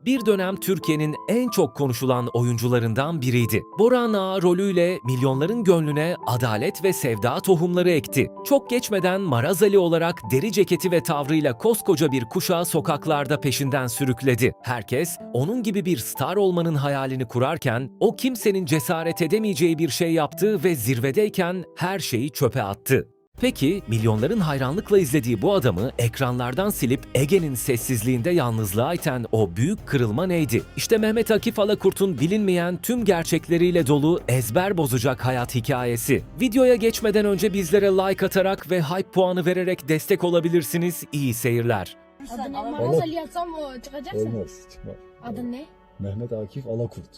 bir dönem Türkiye'nin en çok konuşulan oyuncularından biriydi. Boran Ağa rolüyle milyonların gönlüne adalet ve sevda tohumları ekti. Çok geçmeden Maraz Ali olarak deri ceketi ve tavrıyla koskoca bir kuşağı sokaklarda peşinden sürükledi. Herkes onun gibi bir star olmanın hayalini kurarken o kimsenin cesaret edemeyeceği bir şey yaptı ve zirvedeyken her şeyi çöpe attı. Peki milyonların hayranlıkla izlediği bu adamı ekranlardan silip Ege'nin sessizliğinde yalnızlığa iten o büyük kırılma neydi? İşte Mehmet Akif Alakurt'un bilinmeyen tüm gerçekleriyle dolu ezber bozacak hayat hikayesi. Videoya geçmeden önce bizlere like atarak ve hype puanı vererek destek olabilirsiniz. İyi seyirler. Adın ne? Maraz Ali yazsam o çıkacaksın. Olmaz, çıkmaz. Adın ne? Mehmet Akif Alakurt.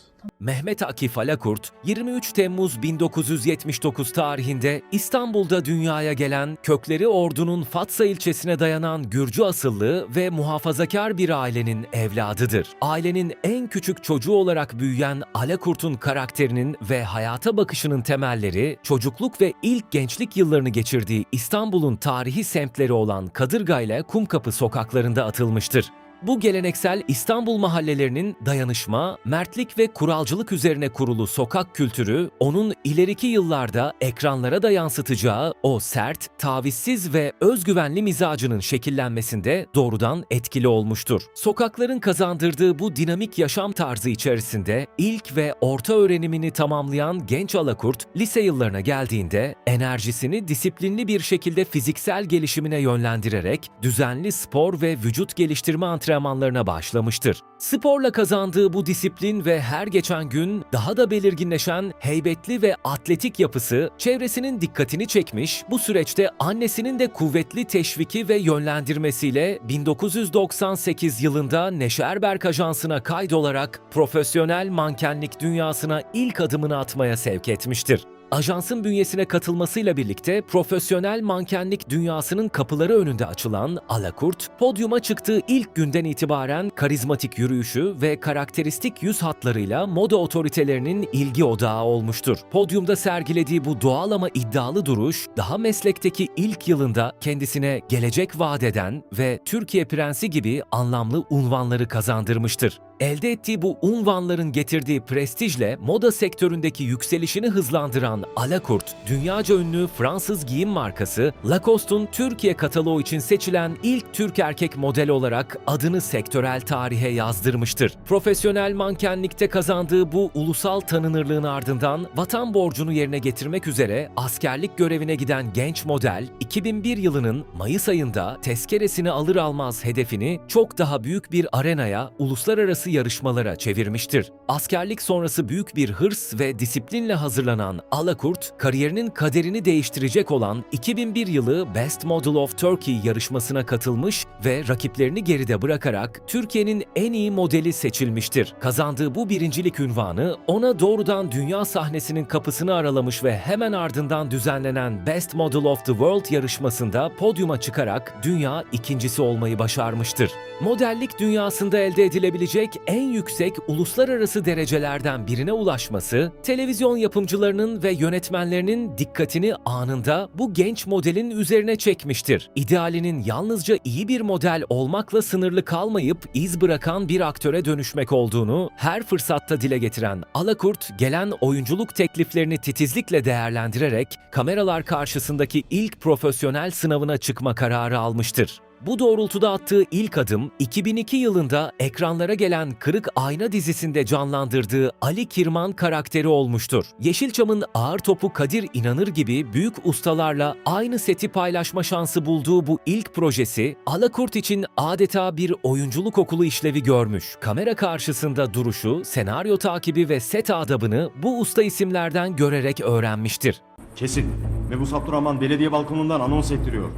Mehmet Akif Alakurt, 23 Temmuz 1979 tarihinde İstanbul'da dünyaya gelen, kökleri Ordu'nun Fatsa ilçesine dayanan Gürcü asıllı ve muhafazakar bir ailenin evladıdır. Ailenin en küçük çocuğu olarak büyüyen Alakurt'un karakterinin ve hayata bakışının temelleri, çocukluk ve ilk gençlik yıllarını geçirdiği İstanbul'un tarihi semtleri olan Kadırga ile Kumkapı sokaklarında atılmıştır. Bu geleneksel İstanbul mahallelerinin dayanışma, mertlik ve kuralcılık üzerine kurulu sokak kültürü, onun ileriki yıllarda ekranlara da yansıtacağı o sert, tavizsiz ve özgüvenli mizacının şekillenmesinde doğrudan etkili olmuştur. Sokakların kazandırdığı bu dinamik yaşam tarzı içerisinde ilk ve orta öğrenimini tamamlayan genç Alakurt, lise yıllarına geldiğinde enerjisini disiplinli bir şekilde fiziksel gelişimine yönlendirerek düzenli spor ve vücut geliştirme antrenmanlarına başlamıştır. Sporla kazandığı bu disiplin ve her geçen gün daha da belirginleşen heybetli ve atletik yapısı çevresinin dikkatini çekmiş, bu süreçte annesinin de kuvvetli teşviki ve yönlendirmesiyle 1998 yılında Neşe Erberk Ajansı'na kaydolarak profesyonel mankenlik dünyasına ilk adımını atmaya sevk etmiştir. Ajansın bünyesine katılmasıyla birlikte profesyonel mankenlik dünyasının kapıları önünde açılan Alakurt, podyuma çıktığı ilk günden itibaren karizmatik yürüyüşü ve karakteristik yüz hatlarıyla moda otoritelerinin ilgi odağı olmuştur. Podyumda sergilediği bu doğal ama iddialı duruş, daha meslekteki ilk yılında kendisine gelecek vaat eden ve Türkiye Prensi gibi anlamlı unvanları kazandırmıştır. Elde ettiği bu unvanların getirdiği prestijle moda sektöründeki yükselişini hızlandıran Alakurt, dünyaca ünlü Fransız giyim markası Lacoste'un Türkiye kataloğu için seçilen ilk Türk erkek model olarak adını sektörel tarihe yazdırmıştır. Profesyonel mankenlikte kazandığı bu ulusal tanınırlığın ardından vatan borcunu yerine getirmek üzere askerlik görevine giden genç model, 2001 yılının Mayıs ayında tezkeresini alır almaz hedefini çok daha büyük bir arenaya, uluslararası yarışmalara çevirmiştir. Askerlik sonrası büyük bir hırs ve disiplinle hazırlanan Alakurt, kariyerinin kaderini değiştirecek olan 2001 yılı Best Model of Turkey yarışmasına katılmış ve rakiplerini geride bırakarak Türkiye'nin en iyi modeli seçilmiştir. Kazandığı bu birincilik unvanı ona doğrudan dünya sahnesinin kapısını aralamış ve hemen ardından düzenlenen Best Model of the World yarışmasında podyuma çıkarak dünya ikincisi olmayı başarmıştır. Modellik dünyasında elde edilebilecek en yüksek uluslararası derecelerden birine ulaşması, televizyon yapımcılarının ve yönetmenlerinin dikkatini anında bu genç modelin üzerine çekmiştir. İdealinin yalnızca iyi bir model olmakla sınırlı kalmayıp iz bırakan bir aktöre dönüşmek olduğunu her fırsatta dile getiren Alakurt, gelen oyunculuk tekliflerini titizlikle değerlendirerek kameralar karşısındaki ilk profesyonel sınavına çıkma kararı almıştır. Bu doğrultuda attığı ilk adım, 2002 yılında ekranlara gelen Kırık Ayna dizisinde canlandırdığı Ali Kirman karakteri olmuştur. Yeşilçam'ın ağır topu Kadir İnanır gibi büyük ustalarla aynı seti paylaşma şansı bulduğu bu ilk projesi, Alakurt için adeta bir oyunculuk okulu işlevi görmüş. Kamera karşısında duruşu, senaryo takibi ve set adabını bu usta isimlerden görerek öğrenmiştir. Kesin. Mebus Abdurrahman belediye balkonundan anons ettiriyor.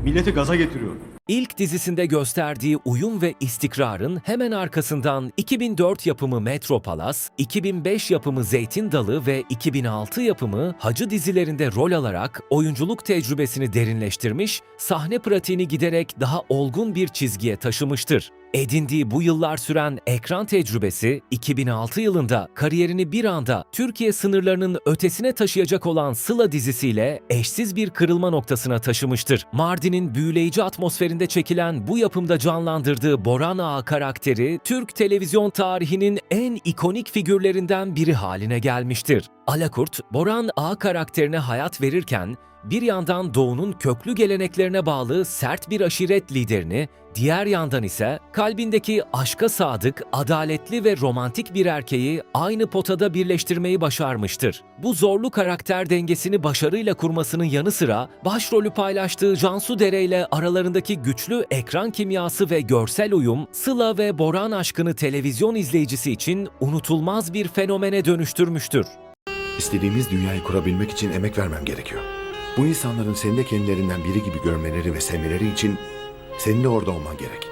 Milleti gaza getiriyor. İlk dizisinde gösterdiği uyum ve istikrarın hemen arkasından 2004 yapımı Metropalas, 2005 yapımı Zeytin Dalı ve 2006 yapımı Hacı dizilerinde rol alarak oyunculuk tecrübesini derinleştirmiş, sahne pratiğini giderek daha olgun bir çizgiye taşımıştır. Edindiği bu yıllar süren ekran tecrübesi, 2006 yılında kariyerini bir anda Türkiye sınırlarının ötesine taşıyacak olan Sıla dizisiyle eşsiz bir kırılma noktasına taşımıştır. Mardin'in büyüleyici atmosferinde çekilen bu yapımda canlandırdığı Boran Ağa karakteri, Türk televizyon tarihinin en ikonik figürlerinden biri haline gelmiştir. Alakurt, Boran Ağa karakterine hayat verirken, bir yandan Doğu'nun köklü geleneklerine bağlı sert bir aşiret liderini, diğer yandan ise kalbindeki aşka sadık, adaletli ve romantik bir erkeği aynı potada birleştirmeyi başarmıştır. Bu zorlu karakter dengesini başarıyla kurmasının yanı sıra başrolü paylaştığı Cansu Dere ile aralarındaki güçlü ekran kimyası ve görsel uyum, Sıla ve Boran aşkını televizyon izleyicisi için unutulmaz bir fenomene dönüştürmüştür. İstediğimiz dünyayı kurabilmek için emek vermem gerekiyor. Bu insanların seni de kendilerinden biri gibi görmeleri ve sevmeleri için senin de orada olman gerek.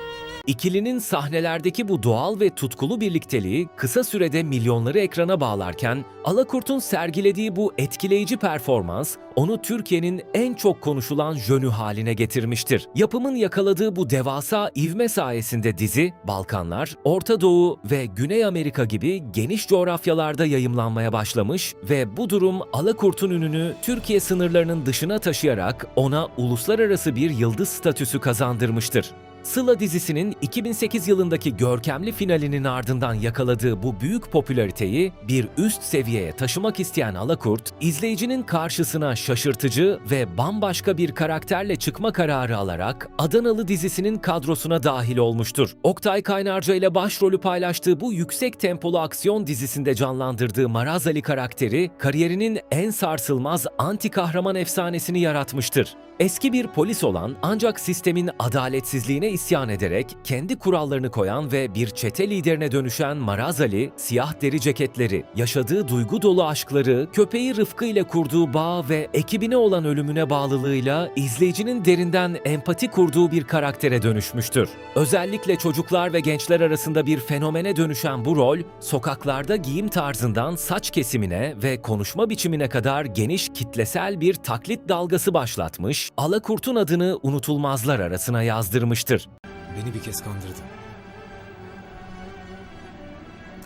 İkilinin sahnelerdeki bu doğal ve tutkulu birlikteliği kısa sürede milyonları ekrana bağlarken Alakurt'un sergilediği bu etkileyici performans onu Türkiye'nin en çok konuşulan jönü haline getirmiştir. Yapımın yakaladığı bu devasa ivme sayesinde dizi Balkanlar, Orta Doğu ve Güney Amerika gibi geniş coğrafyalarda yayımlanmaya başlamış ve bu durum Alakurt'un ününü Türkiye sınırlarının dışına taşıyarak ona uluslararası bir yıldız statüsü kazandırmıştır. Sıla dizisinin 2008 yılındaki görkemli finalinin ardından yakaladığı bu büyük popülariteyi bir üst seviyeye taşımak isteyen Alakurt, izleyicinin karşısına şaşırtıcı ve bambaşka bir karakterle çıkma kararı alarak Adanalı dizisinin kadrosuna dahil olmuştur. Oktay Kaynarca ile başrolü paylaştığı bu yüksek tempolu aksiyon dizisinde canlandırdığı Maraz Ali karakteri, kariyerinin en sarsılmaz anti kahraman efsanesini yaratmıştır. Eski bir polis olan ancak sistemin adaletsizliğine isyan ederek kendi kurallarını koyan ve bir çete liderine dönüşen Maraz Ali, siyah deri ceketleri, yaşadığı duygu dolu aşkları, köpeği Rıfkı ile kurduğu bağ ve ekibine olan ölümüne bağlılığıyla izleyicinin derinden empati kurduğu bir karaktere dönüşmüştür. Özellikle çocuklar ve gençler arasında bir fenomene dönüşen bu rol, sokaklarda giyim tarzından saç kesimine ve konuşma biçimine kadar geniş kitlesel bir taklit dalgası başlatmış, Alakurt'un adını unutulmazlar arasına yazdırmıştır. Beni bir kez kandırdın.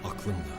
Aklımla,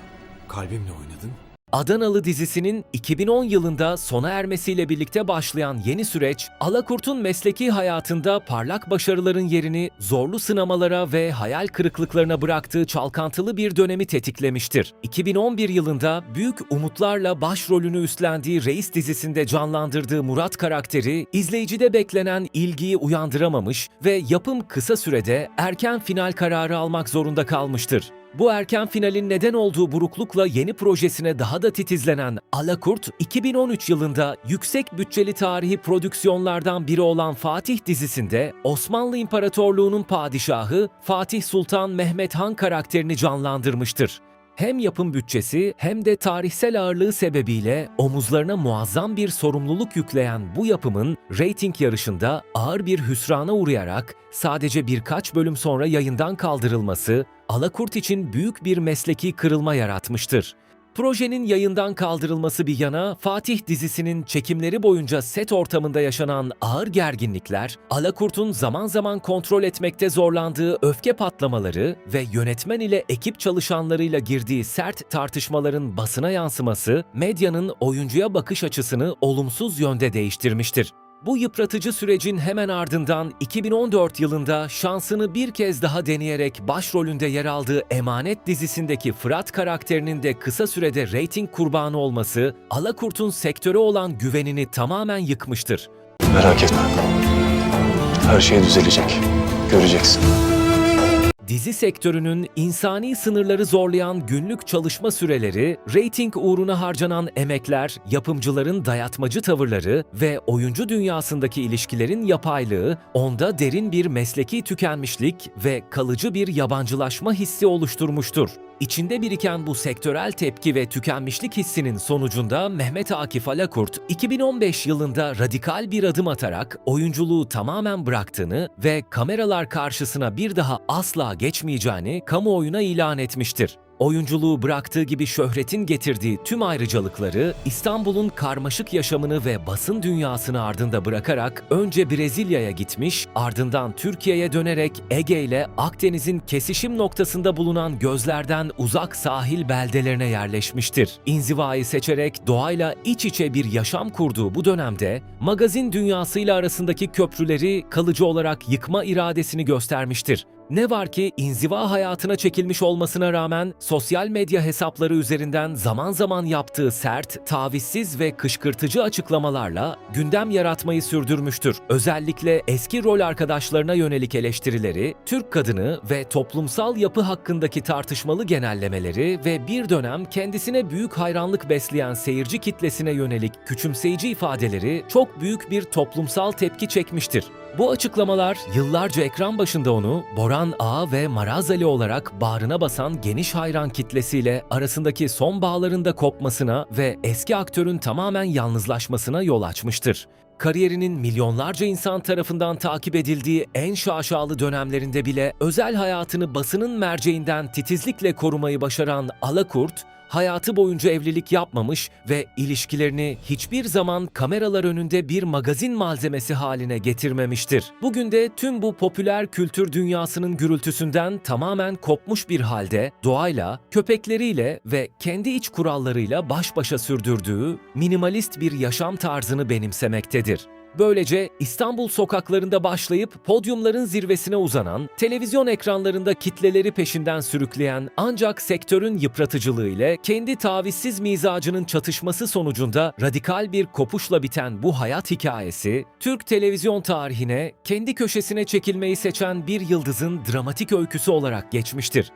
kalbimle oynadın. Adanalı dizisinin 2010 yılında sona ermesiyle birlikte başlayan yeni süreç, Alakurt'un mesleki hayatında parlak başarıların yerini zorlu sınamalara ve hayal kırıklıklarına bıraktığı çalkantılı bir dönemi tetiklemiştir. 2011 yılında büyük umutlarla başrolünü üstlendiği Reis dizisinde canlandırdığı Murat karakteri, izleyicide beklenen ilgiyi uyandıramamış ve yapım kısa sürede erken final kararı almak zorunda kalmıştır. Bu erken finalin neden olduğu buruklukla yeni projesine daha da titizlenen Alakurt, 2013 yılında yüksek bütçeli tarihi prodüksiyonlardan biri olan Fatih dizisinde Osmanlı İmparatorluğu'nun padişahı Fatih Sultan Mehmet Han karakterini canlandırmıştır. Hem yapım bütçesi hem de tarihsel ağırlığı sebebiyle omuzlarına muazzam bir sorumluluk yükleyen bu yapımın reyting yarışında ağır bir hüsrana uğrayarak sadece birkaç bölüm sonra yayından kaldırılması Alakurt için büyük bir mesleki kırılma yaratmıştır. Projenin yayından kaldırılması bir yana, Fatih dizisinin çekimleri boyunca set ortamında yaşanan ağır gerginlikler, Alakurt'un zaman zaman kontrol etmekte zorlandığı öfke patlamaları ve yönetmen ile ekip çalışanlarıyla girdiği sert tartışmaların basına yansıması, medyanın oyuncuya bakış açısını olumsuz yönde değiştirmiştir. Bu yıpratıcı sürecin hemen ardından 2014 yılında şansını bir kez daha deneyerek başrolünde yer aldığı Emanet dizisindeki Fırat karakterinin de kısa sürede reyting kurbanı olması, Alakurt'un sektöre olan güvenini tamamen yıkmıştır. Merak etme. Her şey düzelecek. Göreceksin. Dizi sektörünün insani sınırları zorlayan günlük çalışma süreleri, reyting uğruna harcanan emekler, yapımcıların dayatmacı tavırları ve oyuncu dünyasındaki ilişkilerin yapaylığı onda derin bir mesleki tükenmişlik ve kalıcı bir yabancılaşma hissi oluşturmuştur. İçinde biriken bu sektörel tepki ve tükenmişlik hissinin sonucunda Mehmet Akif Alakurt, 2015 yılında radikal bir adım atarak oyunculuğu tamamen bıraktığını ve kameralar karşısına bir daha asla geçmeyeceğini kamuoyuna ilan etmiştir. Oyunculuğu bıraktığı gibi şöhretin getirdiği tüm ayrıcalıkları İstanbul'un karmaşık yaşamını ve basın dünyasını ardında bırakarak önce Brezilya'ya gitmiş, ardından Türkiye'ye dönerek Ege ile Akdeniz'in kesişim noktasında bulunan gözlerden uzak sahil beldelerine yerleşmiştir. İnzivayı seçerek doğayla iç içe bir yaşam kurduğu bu dönemde magazin dünyasıyla arasındaki köprüleri kalıcı olarak yıkma iradesini göstermiştir. Ne var ki inziva hayatına çekilmiş olmasına rağmen sosyal medya hesapları üzerinden zaman zaman yaptığı sert, tavizsiz ve kışkırtıcı açıklamalarla gündem yaratmayı sürdürmüştür. Özellikle eski rol arkadaşlarına yönelik eleştirileri, Türk kadını ve toplumsal yapı hakkındaki tartışmalı genellemeleri ve bir dönem kendisine büyük hayranlık besleyen seyirci kitlesine yönelik küçümseyici ifadeleri çok büyük bir toplumsal tepki çekmiştir. Bu açıklamalar yıllarca ekran başında onu Boran Ağa ve Maraz Ali olarak bağrına basan geniş hayran kitlesiyle arasındaki son bağların da kopmasına ve eski aktörün tamamen yalnızlaşmasına yol açmıştır. Kariyerinin milyonlarca insan tarafından takip edildiği en şaşalı dönemlerinde bile özel hayatını basının merceğinden titizlikle korumayı başaran Alakurt, hayatı boyunca evlilik yapmamış ve ilişkilerini hiçbir zaman kameralar önünde bir magazin malzemesi haline getirmemiştir. Bugün de tüm bu popüler kültür dünyasının gürültüsünden tamamen kopmuş bir halde doğayla, köpekleriyle ve kendi iç kurallarıyla baş başa sürdürdüğü minimalist bir yaşam tarzını benimsemektedir. Böylece İstanbul sokaklarında başlayıp podyumların zirvesine uzanan, televizyon ekranlarında kitleleri peşinden sürükleyen ancak sektörün yıpratıcılığı ile kendi tavizsiz mizacının çatışması sonucunda radikal bir kopuşla biten bu hayat hikayesi, Türk televizyon tarihine kendi köşesine çekilmeyi seçen bir yıldızın dramatik öyküsü olarak geçmiştir.